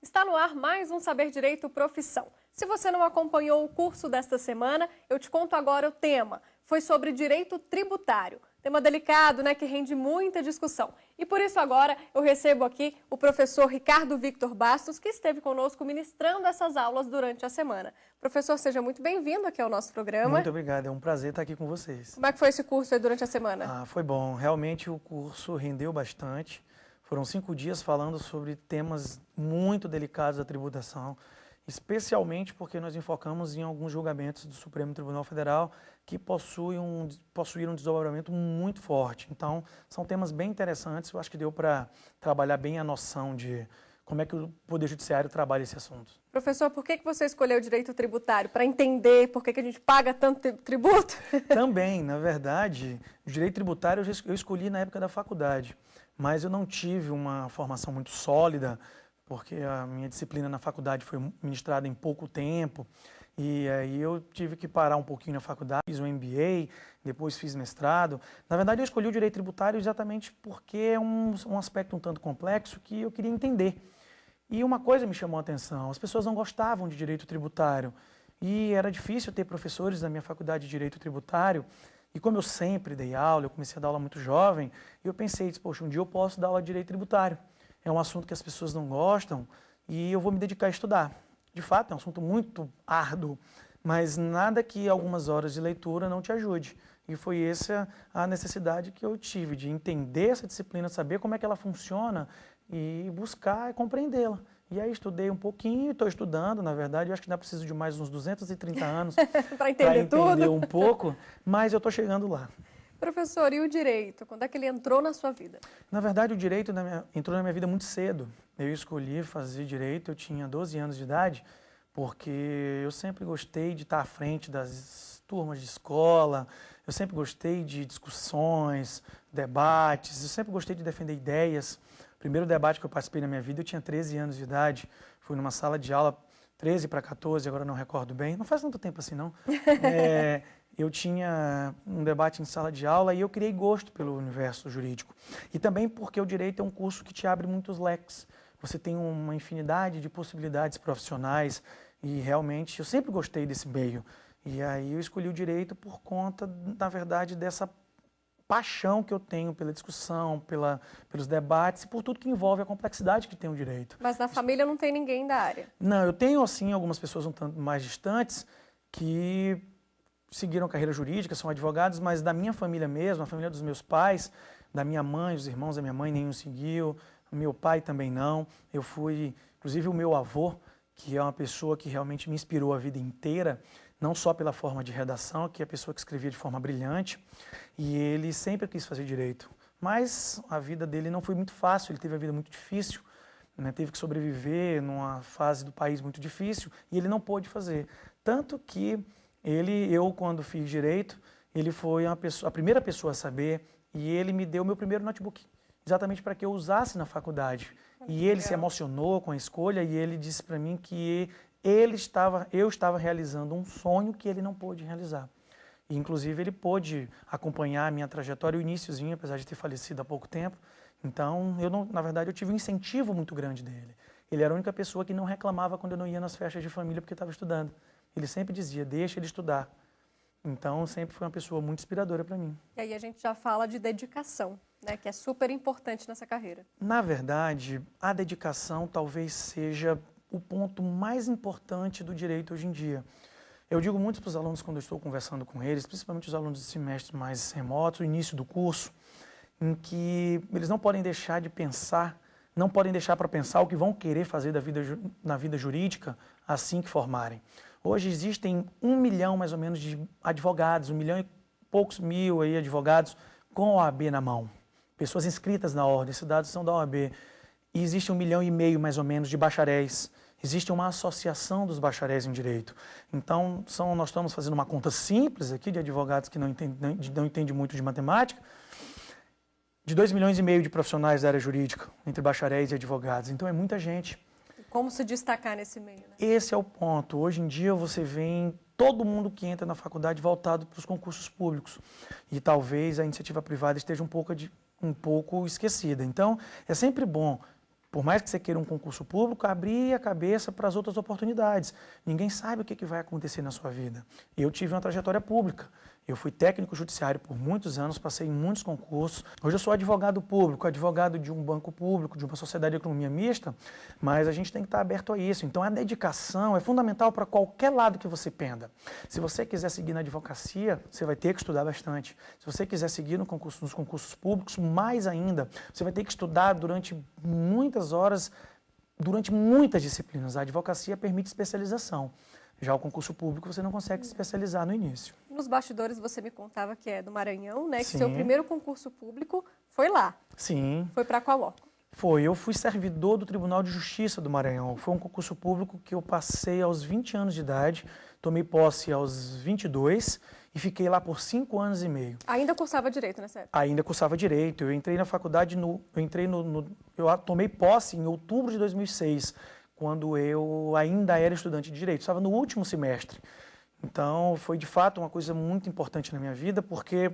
Está no ar mais um Saber Direito Profissão. Se você não acompanhou o curso desta semana, eu te conto agora o tema. Foi sobre direito tributário. Tema delicado, né, que rende muita discussão. E por isso agora eu recebo aqui o professor Ricardo Victor Bastos, que esteve conosco ministrando essas aulas durante a semana. Professor, seja muito bem-vindo aqui ao nosso programa. Muito obrigado, é um prazer estar aqui com vocês. Como é que foi esse curso aí durante a semana? Foi bom, realmente o curso rendeu bastante. Foram 5 dias falando sobre temas muito delicados da tributação, especialmente porque nós enfocamos em alguns julgamentos do Supremo Tribunal Federal que possuíram um desdobramento muito forte. Então, são temas bem interessantes, eu acho que deu para trabalhar bem a noção de como é que o Poder Judiciário trabalha esse assunto. Professor, por que você escolheu o direito tributário? Para entender por que a gente paga tanto tributo? Também, na verdade, o direito tributário eu escolhi na época da faculdade, mas eu não tive uma formação muito sólida, porque a minha disciplina na faculdade foi ministrada em pouco tempo, e aí eu tive que parar um pouquinho na faculdade, fiz um MBA, depois fiz mestrado. Na verdade, eu escolhi o direito tributário exatamente porque é um aspecto um tanto complexo que eu queria entender. E uma coisa me chamou a atenção, as pessoas não gostavam de direito tributário, e era difícil ter professores na minha faculdade de direito tributário, e como eu sempre dei aula, eu comecei a dar aula muito jovem, e eu pensei, poxa, um dia eu posso dar aula de direito tributário. É um assunto que as pessoas não gostam e eu vou me dedicar a estudar. De fato, é um assunto muito árduo, mas nada que algumas horas de leitura não te ajude. E foi essa a necessidade que eu tive, de entender essa disciplina, saber como é que ela funciona e buscar e compreendê-la. E aí estudei um pouquinho, estou estudando, na verdade, eu acho que ainda preciso de mais uns 230 anos para entender tudo. Um pouco, mas eu estou chegando lá. Professor, e o direito? Quando é que ele entrou na sua vida? Na verdade, o direito entrou na minha vida muito cedo. Eu escolhi fazer direito, eu tinha 12 anos de idade, porque eu sempre gostei de estar à frente das turmas de escola, eu sempre gostei de discussões, debates, eu sempre gostei de defender ideias. O primeiro debate que eu participei na minha vida, eu tinha 13 anos de idade, fui numa sala de aula, 13 para 14, agora não recordo bem, não faz tanto tempo assim não. Eu tinha um debate em sala de aula e eu criei gosto pelo universo jurídico. E também porque o direito é um curso que te abre muitos leques. Você tem uma infinidade de possibilidades profissionais e realmente eu sempre gostei desse meio. E aí eu escolhi o direito por conta, na verdade, dessa paixão que eu tenho pela discussão, pelos debates e por tudo que envolve a complexidade que tem o direito. Mas na família não tem ninguém da área? Não, eu tenho, assim, algumas pessoas um tanto mais distantes que seguiram carreira jurídica, são advogados, mas da minha família mesmo, a família dos meus pais, da minha mãe, os irmãos da minha mãe, nenhum seguiu, meu pai também não. Eu fui, inclusive o meu avô, que é uma pessoa que realmente me inspirou a vida inteira, não só pela forma de redação, que é a pessoa que escrevia de forma brilhante, e ele sempre quis fazer direito. Mas a vida dele não foi muito fácil, ele teve a vida muito difícil, né? Teve que sobreviver numa fase do país muito difícil, e ele não pôde fazer. Tanto que eu quando fiz direito, ele foi a primeira pessoa a saber e ele me deu o meu primeiro notebook, exatamente para que eu usasse na faculdade. E ele se emocionou com a escolha e ele disse para mim que eu estava realizando um sonho que ele não pôde realizar. E, inclusive, ele pôde acompanhar a minha trajetória, o iniciozinho, apesar de ter falecido há pouco tempo. Então, na verdade, eu tive um incentivo muito grande dele. Ele era a única pessoa que não reclamava quando eu não ia nas festas de família porque estava estudando. Ele sempre dizia, deixa ele estudar. Então, sempre foi uma pessoa muito inspiradora para mim. E aí a gente já fala de dedicação, né, que é super importante nessa carreira. Na verdade, a dedicação talvez seja o ponto mais importante do direito hoje em dia. Eu digo muito para os alunos quando eu estou conversando com eles, principalmente os alunos de semestres mais remotos, o início do curso, em que eles não podem deixar de pensar, não podem deixar para pensar o que vão querer fazer na vida jurídica assim que formarem. Hoje existem 1 milhão, mais ou menos, de advogados, 1 milhão e poucos mil aí, advogados com a OAB na mão. Pessoas inscritas na ordem, esses dados são da OAB. E existe 1,5 milhão, mais ou menos, de bacharéis. Existe uma associação dos bacharéis em direito. Então, nós estamos fazendo uma conta simples aqui de advogados que não entendem muito de matemática, de 2,5 milhões de profissionais da área jurídica, entre bacharéis e advogados. Então, é muita gente. Como se destacar nesse meio, né? Esse é o ponto. Hoje em dia você vê todo mundo que entra na faculdade voltado para os concursos públicos. E talvez a iniciativa privada esteja um pouco esquecida. Então, é sempre bom Por mais que você queira um concurso público, abrir a cabeça para as outras oportunidades. Ninguém sabe o que vai acontecer na sua vida. Eu tive uma trajetória pública. Eu fui técnico judiciário por muitos anos, passei em muitos concursos. Hoje eu sou advogado público, advogado de um banco público, de uma sociedade de economia mista, mas a gente tem que estar aberto a isso. Então a dedicação é fundamental para qualquer lado que você penda. Se você quiser seguir na advocacia, você vai ter que estudar bastante. Se você quiser seguir nos concursos públicos, mais ainda, você vai ter que estudar durante muitas horas, durante muitas disciplinas. A advocacia permite especialização. Já o concurso público você não consegue se especializar no início. Nos bastidores você me contava que é do Maranhão, né? Que Sim. seu primeiro concurso público foi lá. Sim. Foi para qual órgão? Eu fui servidor do Tribunal de Justiça do Maranhão. Foi um concurso público que eu passei aos 20 anos de idade, tomei posse aos 22 e fiquei lá por 5 anos e meio. Ainda cursava Direito nessa época? Ainda cursava Direito. Eu entrei na faculdade, eu tomei posse em outubro de 2006, quando eu ainda era estudante de Direito, estava no último semestre. Então, foi de fato uma coisa muito importante na minha vida, porque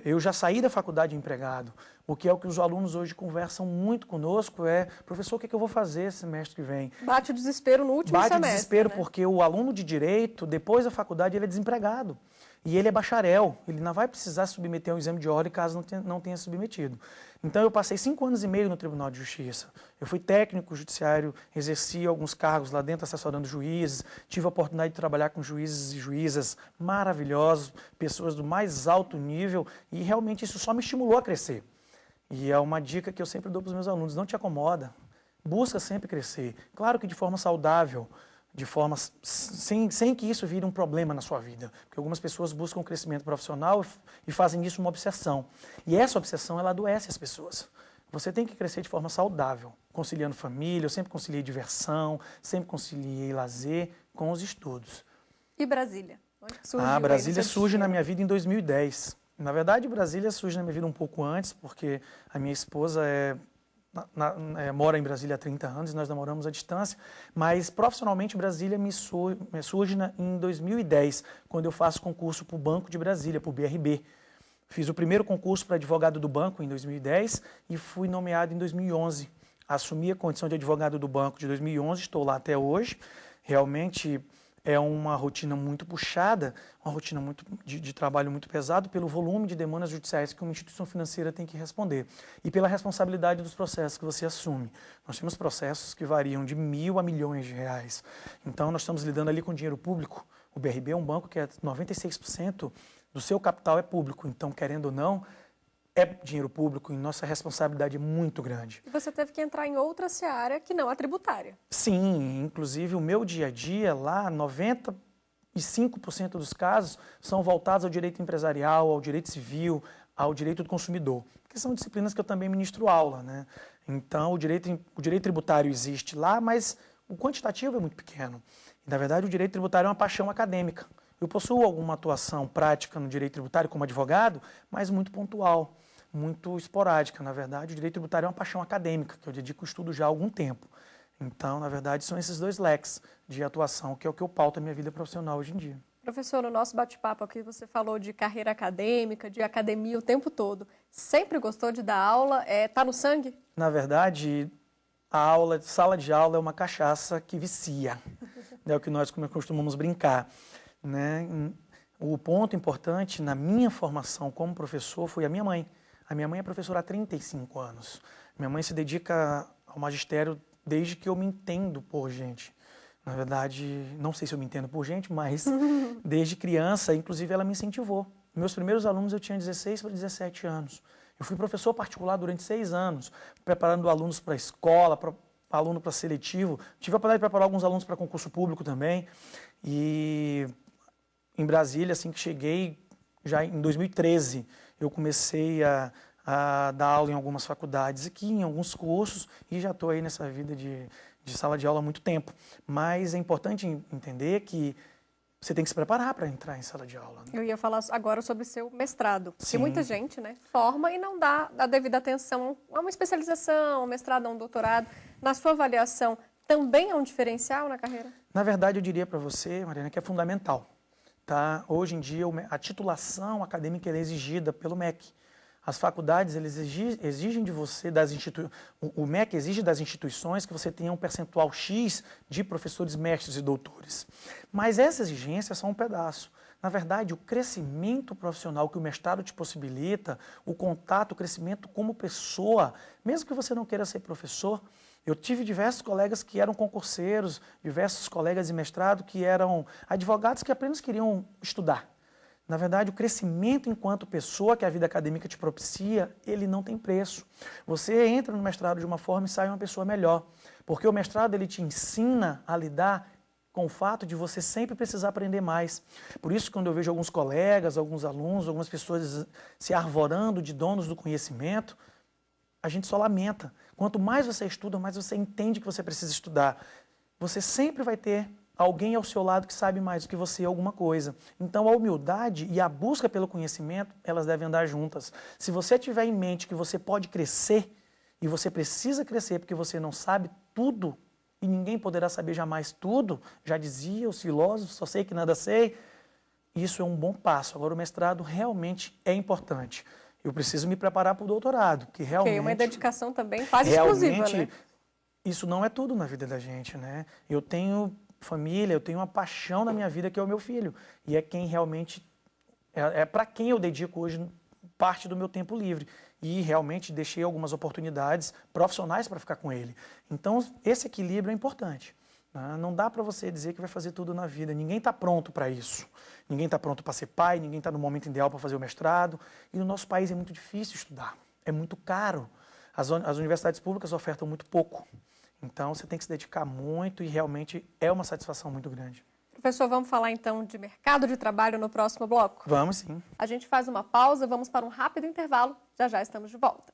eu já saí da faculdade empregado. O que é o que os alunos hoje conversam muito conosco professor, o que eu vou fazer semestre que vem? Bate o desespero no último semestre. Bate o desespero, né? Porque o aluno de Direito, depois da faculdade, ele é desempregado. E ele é bacharel, ele não vai precisar submeter ao exame de ordem caso não tenha submetido. Então, eu passei 5 anos e meio no Tribunal de Justiça. Eu fui técnico judiciário, exerci alguns cargos lá dentro, assessorando juízes, tive a oportunidade de trabalhar com juízes e juízas maravilhosos, pessoas do mais alto nível, e realmente isso só me estimulou a crescer. E é uma dica que eu sempre dou para os meus alunos: não te acomoda, busca sempre crescer. Claro que de forma saudável, de forma sem que isso vire um problema na sua vida. Porque algumas pessoas buscam crescimento profissional e fazem isso uma obsessão. E essa obsessão, ela adoece as pessoas. Você tem que crescer de forma saudável, conciliando família. Eu sempre conciliei diversão, sempre conciliei lazer com os estudos. E Brasília? Onde surgiu Brasília surge na minha vida em 2010. Na verdade, Brasília surge na minha vida um pouco antes, porque a minha esposa mora em Brasília há 30 anos, nós namoramos à distância, mas profissionalmente Brasília me surge em 2010, quando eu faço concurso para o Banco de Brasília, para o BRB. Fiz o primeiro concurso para advogado do banco em 2010 e fui nomeado em 2011. Assumi a condição de advogado do banco de 2011, estou lá até hoje. Realmente é uma rotina muito puxada, uma rotina de trabalho muito pesado pelo volume de demandas judiciais que uma instituição financeira tem que responder e pela responsabilidade dos processos que você assume. Nós temos processos que variam de 1.000 a milhões de reais. Então, nós estamos lidando ali com dinheiro público. O BRB é um banco que 96% do seu capital é público. Então, querendo ou não, é dinheiro público e nossa responsabilidade é muito grande. E você teve que entrar em outra seara que não a tributária. Sim, inclusive o meu dia a dia lá, 95% dos casos são voltados ao direito empresarial, ao direito civil, ao direito do consumidor, que são disciplinas que eu também ministro aula, né? Então, o direito tributário existe lá, mas o quantitativo é muito pequeno. E, na verdade, o direito tributário é uma paixão acadêmica. Eu possuo alguma atuação prática no direito tributário como advogado, mas muito pontual, muito esporádica. Na verdade, o direito tributário é uma paixão acadêmica, que eu dedico ao estudo já há algum tempo. Então, na verdade, são esses dois leques de atuação, que é o que eu pauto a minha vida profissional hoje em dia. Professor, no nosso bate-papo aqui você falou de carreira acadêmica, de academia o tempo todo. Sempre gostou de dar aula? Tá no sangue? Na verdade, sala de aula é uma cachaça que vicia. É o que nós costumamos brincar, né? O ponto importante na minha formação como professor foi a minha mãe. A minha mãe é professora há 35 anos. Minha mãe se dedica ao magistério desde que eu me entendo por gente. Na verdade, não sei se eu me entendo por gente, mas desde criança, inclusive, ela me incentivou. Meus primeiros alunos eu tinha 16 para 17 anos. Eu fui professor particular durante 6 anos, preparando alunos para a escola, aluno para seletivo. Tive a oportunidade de preparar alguns alunos para concurso público também. E em Brasília, assim que cheguei, já em 2013, eu comecei a dar aula em algumas faculdades aqui, em alguns cursos, e já estou aí nessa vida de sala de aula há muito tempo. Mas é importante entender que você tem que se preparar para entrar em sala de aula. Né? Eu ia falar agora sobre seu mestrado. Sim. Porque muita gente, né, forma e não dá a devida atenção a uma especialização, um mestrado, a um doutorado. Na sua avaliação, também é um diferencial na carreira? Na verdade, eu diria para você, Mariana, que é fundamental. Tá? Hoje em dia, a titulação acadêmica é exigida pelo MEC. As faculdades, eles exigem de você, o MEC exige das instituições que você tenha um percentual X de professores mestres e doutores. Mas essa exigência é só um pedaço. Na verdade, o crescimento profissional que o mestrado te possibilita, o contato, o crescimento como pessoa, mesmo que você não queira ser professor, eu tive diversos colegas que eram concurseiros, diversos colegas de mestrado que eram advogados que apenas queriam estudar. Na verdade, o crescimento enquanto pessoa que a vida acadêmica te propicia, ele não tem preço. Você entra no mestrado de uma forma e sai uma pessoa melhor, porque o mestrado ele te ensina a lidar com o fato de você sempre precisar aprender mais. Por isso, quando eu vejo alguns colegas, alguns alunos, algumas pessoas se arvorando de donos do conhecimento, a gente só lamenta. Quanto mais você estuda, mais você entende que você precisa estudar. Você sempre vai ter alguém ao seu lado que sabe mais do que você alguma coisa. Então, a humildade e a busca pelo conhecimento, elas devem andar juntas. Se você tiver em mente que você pode crescer, e você precisa crescer porque você não sabe tudo, e ninguém poderá saber jamais tudo, já dizia os filósofos, só sei que nada sei, isso é um bom passo. Agora, o mestrado realmente é importante. Eu preciso me preparar para o doutorado, que realmente... uma dedicação também quase exclusiva, né? Isso não é tudo na vida da gente, né? Eu tenho família, eu tenho uma paixão na minha vida que é o meu filho. E é quem realmente... É para quem eu dedico hoje parte do meu tempo livre. E realmente deixei algumas oportunidades profissionais para ficar com ele. Então, esse equilíbrio é importante. Né? Não dá para você dizer que vai fazer tudo na vida. Ninguém está pronto para isso. Ninguém está pronto para ser pai, ninguém está no momento ideal para fazer o mestrado. E no nosso país é muito difícil estudar. É muito caro. As universidades públicas ofertam muito pouco. Então, você tem que se dedicar muito e realmente é uma satisfação muito grande. Professor, vamos falar então de mercado de trabalho no próximo bloco? Vamos sim. A gente faz uma pausa, vamos para um rápido intervalo. Já já estamos de volta.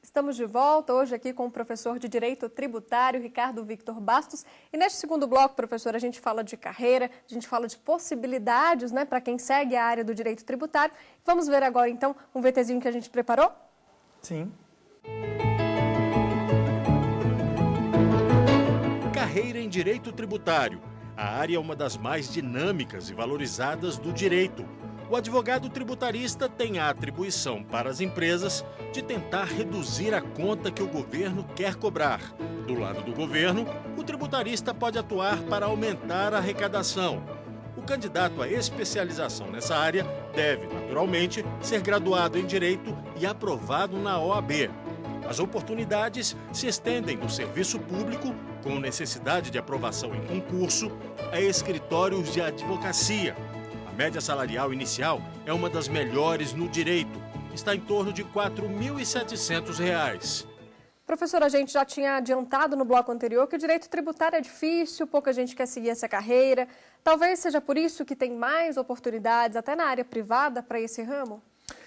Estamos de volta hoje aqui com o professor de Direito Tributário, Ricardo Victor Bastos. E neste segundo bloco, professor, a gente fala de carreira, a gente fala de possibilidades, né, para quem segue a área do direito tributário. Vamos ver agora, então, um VTzinho que a gente preparou? Sim. Carreira em Direito Tributário. A área é uma das mais dinâmicas e valorizadas do direito. O advogado tributarista tem a atribuição para as empresas de tentar reduzir a conta que o governo quer cobrar. Do lado do governo, o tributarista pode atuar para aumentar a arrecadação. O candidato à especialização nessa área deve, naturalmente, ser graduado em Direito e aprovado na OAB. As oportunidades se estendem do serviço público, com necessidade de aprovação em concurso, a escritórios de advocacia. A média salarial inicial é uma das melhores no direito, está em torno de R$ 4.700. Professor, a gente já tinha adiantado no bloco anterior que o direito tributário é difícil, pouca gente quer seguir essa carreira. Talvez seja por isso que tem mais oportunidades, até na área privada, para esse ramo?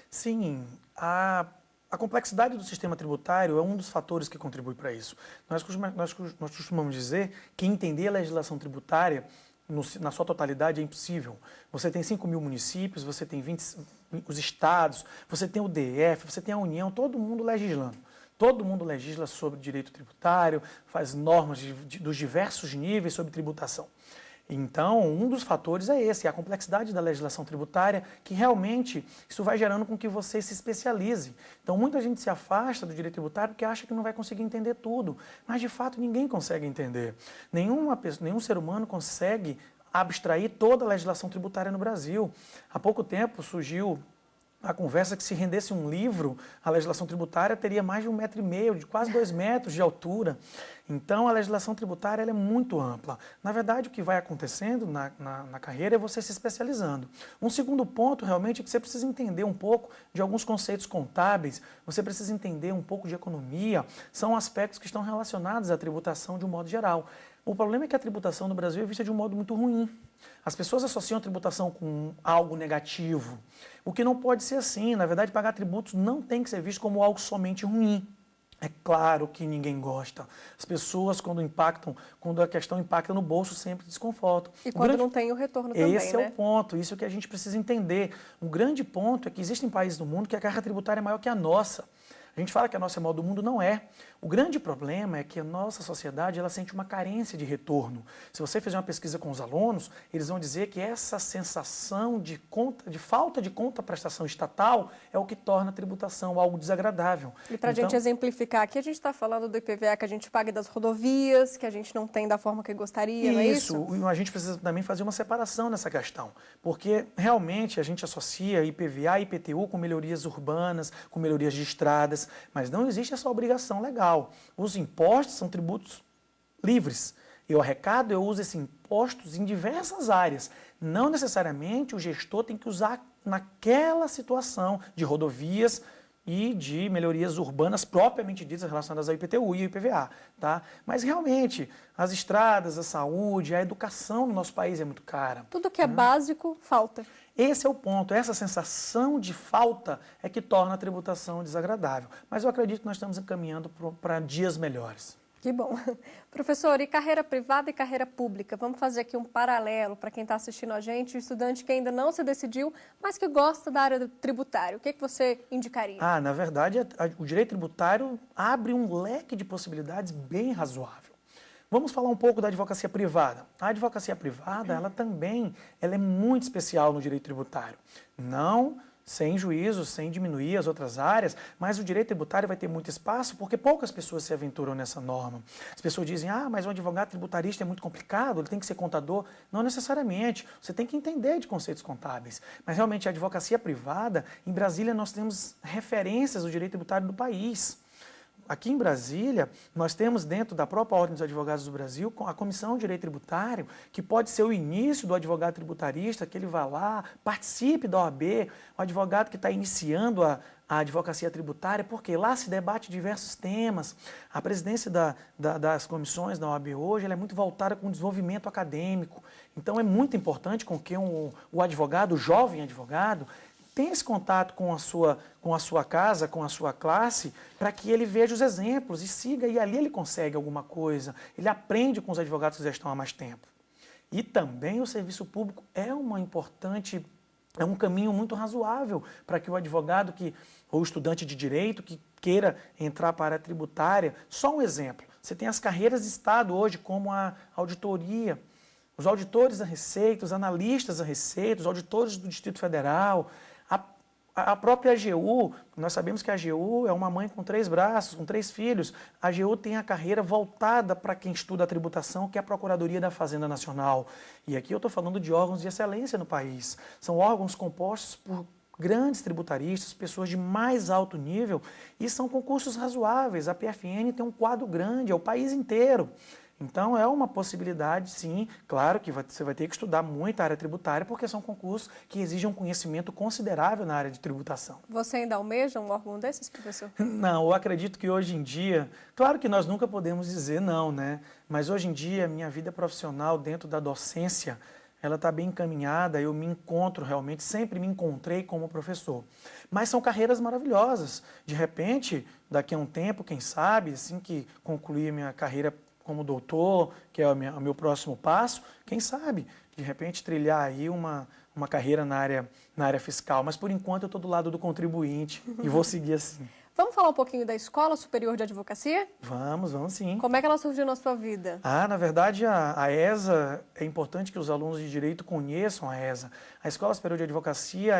Sim, a complexidade do sistema tributário é um dos fatores que contribui para isso. Nós costumamos dizer que entender a legislação tributária na sua totalidade é impossível. Você tem 5.000 municípios, você tem os estados, você tem o DF, você tem a União, todo mundo legislando. Todo mundo legisla sobre direito tributário, faz normas dos diversos níveis sobre tributação. Então, um dos fatores é esse, a complexidade da legislação tributária, que realmente isso vai gerando com que você se especialize. Então, muita gente se afasta do direito tributário porque acha que não vai conseguir entender tudo, mas de fato ninguém consegue entender. Nenhum ser humano consegue abstrair toda a legislação tributária no Brasil. Há pouco tempo surgiu a conversa que se rendesse um livro, a legislação tributária teria mais de 1,5 metro, de quase 2 metros de altura. Então, a legislação tributária ela é muito ampla. Na verdade, o que vai acontecendo na carreira é você se especializando. Um segundo ponto, realmente, é que você precisa entender um pouco de alguns conceitos contábeis, você precisa entender um pouco de economia, são aspectos que estão relacionados à tributação de um modo geral. O problema é que a tributação no Brasil é vista de um modo muito ruim. As pessoas associam a tributação com algo negativo, o que não pode ser assim. Na verdade, pagar tributos não tem que ser visto como algo somente ruim. É claro que ninguém gosta. As pessoas, quando a questão impacta no bolso, sempre desconfortam. E quando não tem o retorno também, Esse é o ponto, isso que a gente precisa entender. O grande ponto é que existem países no mundo que a carga tributária é maior que a nossa. A A gente fala que a nossa é mal do mundo, não é. O grande problema é que a nossa sociedade ela sente uma carência de retorno. Se você fizer uma pesquisa com os alunos, eles vão dizer que essa sensação de falta de contraprestação estatal é o que torna a tributação algo desagradável. E para a gente exemplificar aqui, a gente está falando do IPVA que a gente paga das rodovias, que a gente não tem da forma que gostaria, não é isso? Isso, a gente precisa também fazer uma separação nessa questão, porque realmente a gente associa IPVA e IPTU com melhorias urbanas, com melhorias de estradas, mas não existe essa obrigação legal. Os impostos são tributos livres. Eu arrecado, eu uso esses impostos em diversas áreas. Não necessariamente o gestor tem que usar naquela situação de rodovias e de melhorias urbanas propriamente ditas relacionadas ao IPTU e ao IPVA. Tá? Mas realmente, as estradas, a saúde, a educação no nosso país é muito cara. Tudo que é básico, falta. Esse é o ponto, essa sensação de falta é que torna a tributação desagradável. Mas eu acredito que nós estamos encaminhando para dias melhores. Que bom. Professor, e carreira privada e carreira pública? Vamos fazer aqui um paralelo para quem está assistindo a gente, o estudante que ainda não se decidiu, mas que gosta da área tributária. O que você indicaria? Na verdade, o direito tributário abre um leque de possibilidades bem razoável. Vamos falar um pouco da advocacia privada. A advocacia privada, ela é muito especial no direito tributário. Não sem juízo, sem diminuir as outras áreas, mas o direito tributário vai ter muito espaço porque poucas pessoas se aventuram nessa norma. As pessoas dizem, mas um advogado tributarista é muito complicado, ele tem que ser contador. Não necessariamente, você tem que entender de conceitos contábeis. Mas realmente a advocacia privada, em Brasília nós temos referências do direito tributário do país. Aqui em Brasília, nós temos dentro da própria Ordem dos Advogados do Brasil a Comissão de Direito Tributário, que pode ser o início do advogado tributarista, que ele vá lá, participe da OAB, o advogado que está iniciando a advocacia tributária, porque lá se debate diversos temas. A presidência das comissões da OAB hoje ela é muito voltada com o desenvolvimento acadêmico. Então, é muito importante com que o advogado, o jovem advogado, tenha esse contato com a sua casa, com a sua classe, para que ele veja os exemplos e siga, e ali ele consegue alguma coisa, ele aprende com os advogados que já estão há mais tempo. E também o serviço público é um caminho muito razoável para que o advogado ou estudante de direito que queira entrar para a área tributária. Só um exemplo, você tem as carreiras de Estado hoje, como a auditoria, os auditores da Receita, os analistas da Receita, os auditores do Distrito Federal. A própria AGU, nós sabemos que a AGU é uma mãe com 3 braços, com 3 filhos. A AGU tem a carreira voltada para quem estuda a tributação, que é a Procuradoria da Fazenda Nacional. E aqui eu estou falando de órgãos de excelência no país. São órgãos compostos por grandes tributaristas, pessoas de mais alto nível, e são concursos razoáveis. A PFN tem um quadro grande, é o país inteiro. Então, é uma possibilidade, sim, claro que você vai ter que estudar muito a área tributária, porque são concursos que exigem um conhecimento considerável na área de tributação. Você ainda almeja um órgão desses, professor? Não, eu acredito que hoje em dia, claro que nós nunca podemos dizer não, né? Mas hoje em dia, minha vida profissional dentro da docência, ela está bem encaminhada, eu me encontro realmente, sempre me encontrei como professor. Mas são carreiras maravilhosas. De repente, daqui a um tempo, quem sabe, assim que concluir a minha carreira como doutor, que é o meu próximo passo, quem sabe, de repente, trilhar aí uma carreira na área fiscal. Mas, por enquanto, eu estou do lado do contribuinte e vou seguir assim. Vamos falar um pouquinho da Escola Superior de Advocacia? Vamos sim. Como é que ela surgiu na sua vida? Na verdade, a ESA, é importante que os alunos de Direito conheçam a ESA. A Escola Superior de Advocacia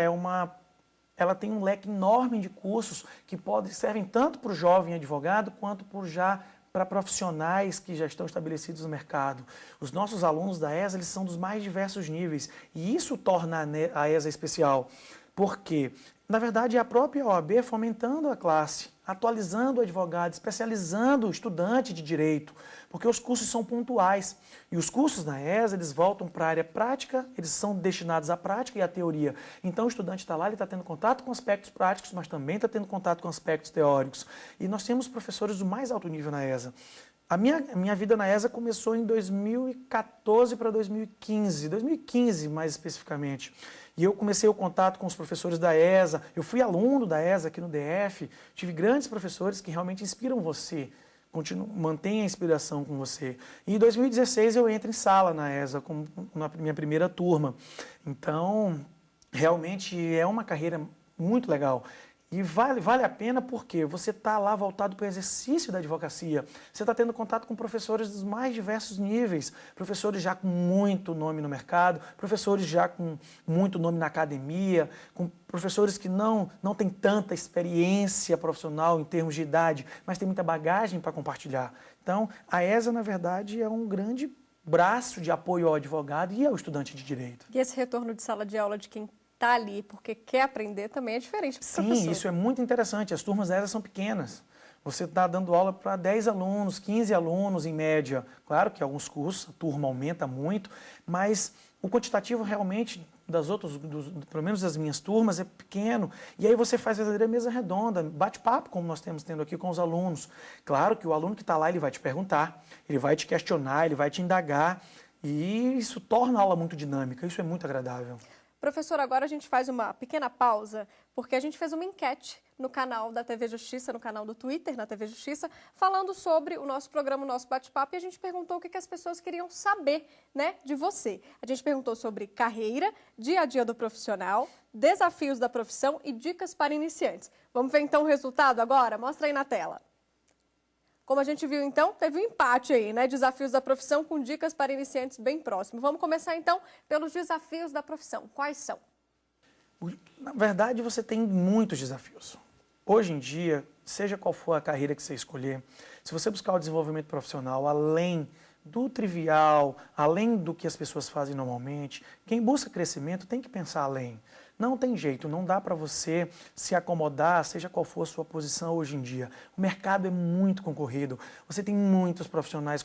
ela tem um leque enorme de cursos que servem tanto para o jovem advogado quanto para profissionais que já estão estabelecidos no mercado. Os nossos alunos da ESA, eles são dos mais diversos níveis. E isso torna a ESA especial. Por quê? Na verdade, é a própria OAB fomentando a classe, atualizando o advogado, especializando o estudante de direito, porque os cursos são pontuais. E os cursos na ESA, eles voltam para a área prática, eles são destinados à prática e à teoria. Então, o estudante está lá, ele está tendo contato com aspectos práticos, mas também está tendo contato com aspectos teóricos. E nós temos professores do mais alto nível na ESA. A minha vida na ESA começou em 2014 para 2015 mais especificamente. E eu comecei o contato com os professores da ESA, eu fui aluno da ESA aqui no DF, tive grandes professores que realmente inspiram você, mantêm a inspiração com você. E em 2016 eu entro em sala na ESA, na minha primeira turma. Então, realmente é uma carreira muito legal. E vale a pena porque você está lá voltado para o exercício da advocacia. Você está tendo contato com professores dos mais diversos níveis, professores já com muito nome no mercado, professores já com muito nome na academia, com professores que não têm tanta experiência profissional em termos de idade, mas têm muita bagagem para compartilhar. Então, a ESA, na verdade, é um grande braço de apoio ao advogado e ao estudante de direito. E esse retorno de sala de aula de quem está ali porque quer aprender também é diferente do professor. Sim, isso é muito interessante. As turmas ESA são pequenas. Você está dando aula para 10 alunos, 15 alunos em média. Claro que alguns cursos a turma aumenta muito, mas o quantitativo realmente pelo menos das minhas turmas, é pequeno. E aí você faz a verdadeira mesa redonda, bate-papo, como nós temos tendo aqui com os alunos. Claro que o aluno que está lá, ele vai te perguntar, ele vai te questionar, ele vai te indagar. E isso torna a aula muito dinâmica, isso é muito agradável. Professor, agora a gente faz uma pequena pausa, porque a gente fez uma enquete no canal da TV Justiça, no canal do Twitter, na TV Justiça, falando sobre o nosso programa, o nosso bate-papo, e a gente perguntou o que as pessoas queriam saber, né, de você. A gente perguntou sobre carreira, dia a dia do profissional, desafios da profissão e dicas para iniciantes. Vamos ver então o resultado agora? Mostra aí na tela. Como a gente viu, então, teve um empate aí, né? Desafios da profissão com dicas para iniciantes bem próximo. Vamos começar, então, pelos desafios da profissão. Quais são? Na verdade, você tem muitos desafios. Hoje em dia, seja qual for a carreira que você escolher, se você buscar o desenvolvimento profissional além do trivial, além do que as pessoas fazem normalmente, quem busca crescimento tem que pensar além. Não tem jeito, não dá para você se acomodar, seja qual for a sua posição hoje em dia. O mercado é muito concorrido, você tem muitos profissionais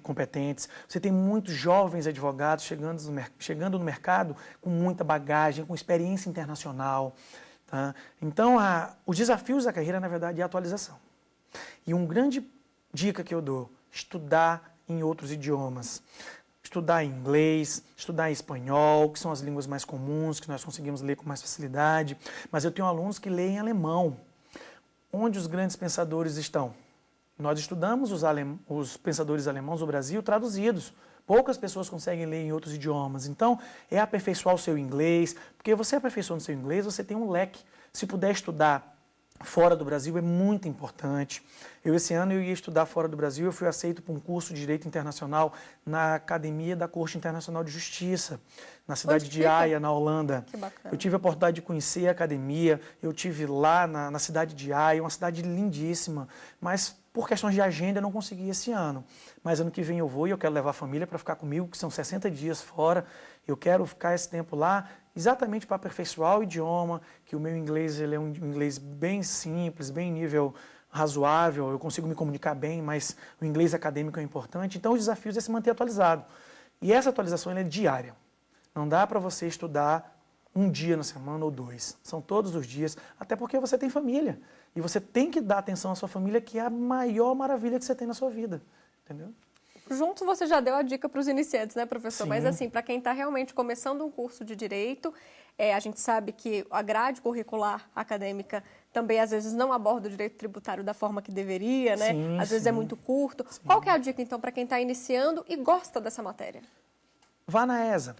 competentes, você tem muitos jovens advogados chegando no mercado com muita bagagem, com experiência internacional. Tá? Então, os desafios da carreira, na verdade, é a atualização. E uma grande dica que eu dou, estudar em outros idiomas. Estudar inglês, estudar espanhol, que são as línguas mais comuns, que nós conseguimos ler com mais facilidade. Mas eu tenho alunos que leem alemão. Onde os grandes pensadores estão? Nós estudamos os pensadores alemãos do Brasil traduzidos. Poucas pessoas conseguem ler em outros idiomas. Então, é aperfeiçoar o seu inglês, porque você aperfeiçoando o seu inglês, você tem um leque. Se puder estudar fora do Brasil é muito importante. Esse ano eu ia estudar fora do Brasil, eu fui aceito para um curso de Direito Internacional na Academia da Corte Internacional de Justiça, na cidade de Haia, na Holanda. Que bacana. Eu tive a oportunidade de conhecer a academia, eu tive lá na cidade de Haia, uma cidade lindíssima, mas por questões de agenda eu não consegui esse ano. Mas ano que vem eu vou e eu quero levar a família para ficar comigo, que são 60 dias fora, eu quero ficar esse tempo lá, exatamente para aperfeiçoar o idioma, que o meu inglês ele é um inglês bem simples, bem nível razoável, eu consigo me comunicar bem, mas o inglês acadêmico é importante. Então, os desafios é se manter atualizado. E essa atualização é diária. Não dá para você estudar um dia na semana ou 2. São todos os dias, até porque você tem família. E você tem que dar atenção à sua família, que é a maior maravilha que você tem na sua vida. Entendeu? Juntos você já deu a dica para os iniciantes, né, professor? Sim. Mas assim, para quem está realmente começando um curso de Direito, a gente sabe que a grade curricular acadêmica também às vezes não aborda o direito tributário da forma que deveria, né? Sim, às vezes é muito curto. Sim. Qual que é a dica, então, para quem está iniciando e gosta dessa matéria? Vá na ESA.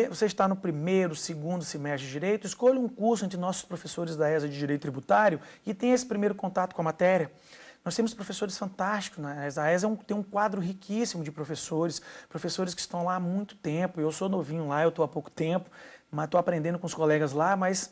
Você está no primeiro, segundo semestre de Direito, escolha um curso entre nossos professores da ESA de Direito Tributário e tenha esse primeiro contato com a matéria. Nós temos professores fantásticos na ESA. A ESA tem um quadro riquíssimo de professores que estão lá há muito tempo. Eu sou novinho lá, eu estou há pouco tempo, mas estou aprendendo com os colegas lá, mas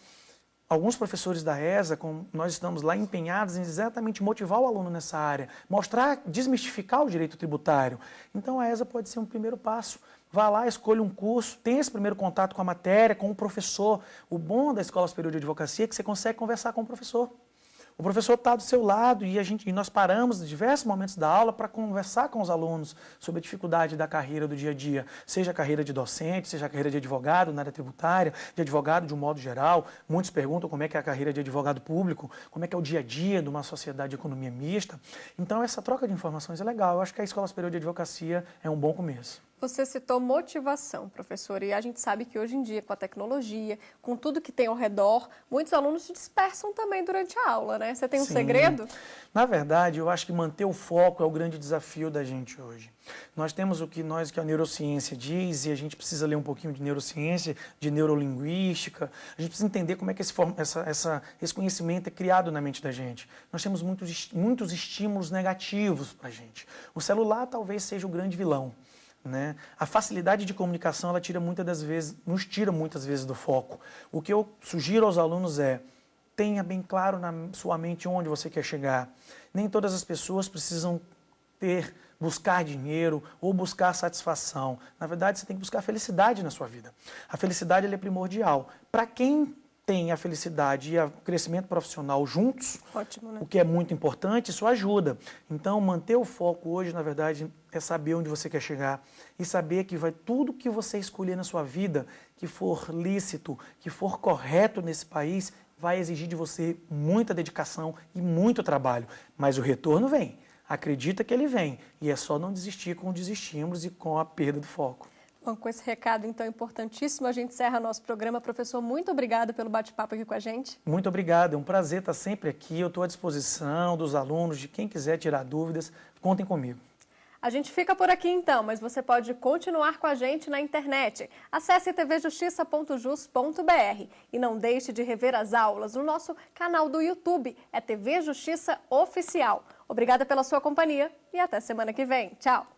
alguns professores da ESA, nós estamos lá empenhados em exatamente motivar o aluno nessa área, mostrar, desmistificar o direito tributário. Então a ESA pode ser um primeiro passo. Vá lá, escolha um curso, tenha esse primeiro contato com a matéria, com o professor. O bom da Escola Superior de Advocacia é que você consegue conversar com o professor. O professor está do seu lado e nós paramos em diversos momentos da aula para conversar com os alunos sobre a dificuldade da carreira do dia a dia, seja a carreira de docente, seja a carreira de advogado na área tributária, de advogado de um modo geral. Muitos perguntam como é que é a carreira de advogado público, como é que é o dia a dia de uma sociedade de economia mista. Então, essa troca de informações é legal. Eu acho que a Escola Superior de Advocacia é um bom começo. Você citou motivação, professor, e a gente sabe que hoje em dia, com a tecnologia, com tudo que tem ao redor, muitos alunos se dispersam também durante a aula, né? Você tem um segredo? Na verdade, eu acho que manter o foco é o grande desafio da gente hoje. Nós temos o que a neurociência diz, e a gente precisa ler um pouquinho de neurociência, de neurolinguística, a gente precisa entender como é que esse conhecimento é criado na mente da gente. Nós temos muitos estímulos negativos para a gente. O celular talvez seja o grande vilão. Né? A facilidade de comunicação ela nos tira muitas vezes do foco. O que eu sugiro aos alunos é: tenha bem claro na sua mente onde você quer chegar. Nem todas as pessoas precisam buscar dinheiro ou buscar satisfação. Na verdade, você tem que buscar felicidade na sua vida. A felicidade ela é primordial. Para quem tem a felicidade e o crescimento profissional juntos, ótimo, né? O que é muito importante, isso ajuda. Então, manter o foco hoje, na verdade, é saber onde você quer chegar e saber que tudo que você escolher na sua vida, que for lícito, que for correto nesse país, vai exigir de você muita dedicação e muito trabalho. Mas o retorno vem. Acredita que ele vem. E é só não desistir com os estímulos e com a perda do foco. Bom, com esse recado, então, importantíssimo, a gente encerra nosso programa. Professor, muito obrigada pelo bate-papo aqui com a gente. Muito obrigado, é um prazer estar sempre aqui. Eu estou à disposição dos alunos, de quem quiser tirar dúvidas, contem comigo. A gente fica por aqui, então, mas você pode continuar com a gente na internet. Acesse tvjustiça.jus.br e não deixe de rever as aulas no nosso canal do YouTube, é TV Justiça Oficial. Obrigada pela sua companhia e até semana que vem. Tchau!